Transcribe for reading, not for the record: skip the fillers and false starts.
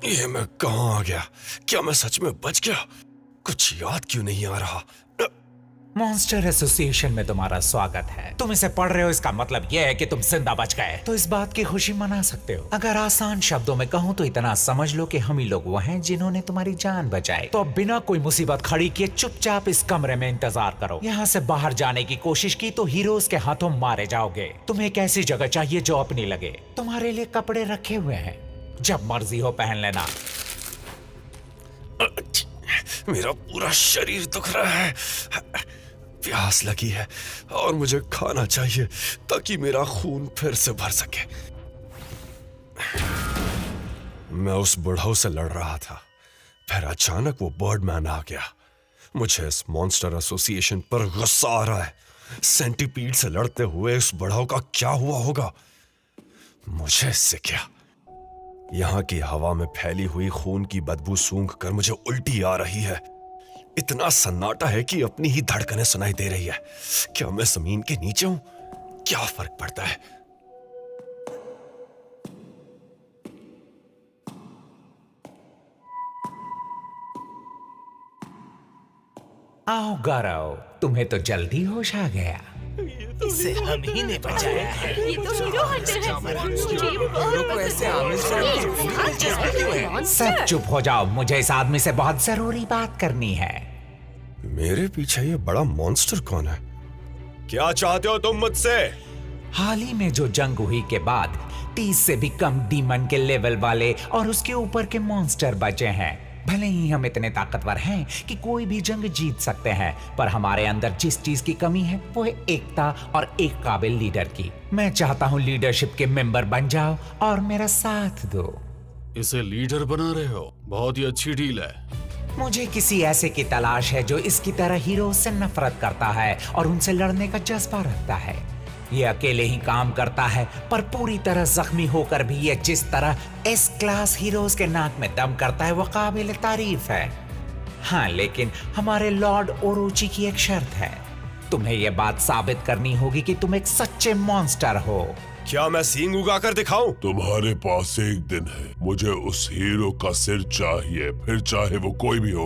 ये मैं कहाँ आ गया? क्या मैं सच में बच गया? कुछ याद क्यों नहीं आ रहा? मॉन्स्टर एसोसिएशन में तुम्हारा स्वागत है। तुम इसे पढ़ रहे हो, इसका मतलब यह है कि तुम जिंदा बच गए, तो इस बात की खुशी मना सकते हो। अगर आसान शब्दों में कहूँ तो इतना समझ लो कि हम ही लोग वो हैं जिन्होंने तुम्हारी जान बचाई। तो अब बिना कोई मुसीबत खड़ी किए चुपचाप इस कमरे में इंतजार करो। यहाँ से बाहर जाने की कोशिश की तो हीरोज के हाथों मारे जाओगे। तुम्हें एक ऐसी जगह चाहिए जो अपनी लगे। तुम्हारे लिए कपड़े रखे हुए हैं, जब मर्जी हो पहन लेना। मेरा पूरा शरीर दुख रहा है, प्यास लगी है और मुझे खाना चाहिए ताकि मेरा खून फिर से भर सके। मैं उस बुढ़ाऊ से लड़ रहा था, फिर अचानक वो बर्डमैन आ गया। मुझे इस मॉन्स्टर एसोसिएशन पर गुस्सा आ रहा है। सेंटीपीड से लड़ते हुए उस बुढ़ाऊ का क्या हुआ होगा? मुझे इससे क्या? यहां की हवा में फैली हुई खून की बदबू सूंघ कर मुझे उल्टी आ रही है। इतना सन्नाटा है कि अपनी ही धड़कनें सुनाई दे रही है। क्या मैं जमीन के नीचे हूं? क्या फर्क पड़ता है? आओ गौरव, तुम्हें तो जल्दी होश आ गया। इसे हम ही ने बचाया है। ये तो हीरो हंटर है। हीरो को ऐसे आमिर से सब चुप हो जाओ, मुझे इस आदमी से बहुत जरूरी बात करनी है। मेरे पीछे ये बड़ा मॉन्स्टर कौन है? क्या चाहते हो तुम मुझसे? हाल ही में जो जंग हुई के बाद 30 से भी कम डीमन के लेवल वाले और उसके ऊपर के मॉन्स्टर बचे हैं। भले ही हम इतने ताकतवर हैं कि कोई भी जंग जीत सकते हैं, पर हमारे अंदर जिस चीज की कमी है वो है एकता और एक काबिल लीडर की। मैं चाहता हूँ लीडरशिप के मेंबर बन जाओ और मेरा साथ दो। इसे लीडर बना रहे हो? बहुत ही अच्छी डील है। मुझे किसी ऐसे की तलाश है जो इसकी तरह हीरो से नफरत करता है और उनसे लड़ने का जज्बा रखता है। ये अकेले ही काम करता है, पर पूरी तरह जख्मी होकर भी ये जिस तरह एस क्लास हीरोज के नाक में दम करता है वो काबिल तारीफ है। हाँ, लेकिन हमारे लॉर्ड ओरोची की एक शर्त है। तुम्हें ये बात साबित करनी होगी कि तुम एक सच्चे मॉन्स्टर हो। क्या मैं सींग उगाकर दिखाऊं? तुम्हारे पास एक दिन है। मुझे उस हीरो का सिर चाहिए, फिर चाहे वो कोई भी हो।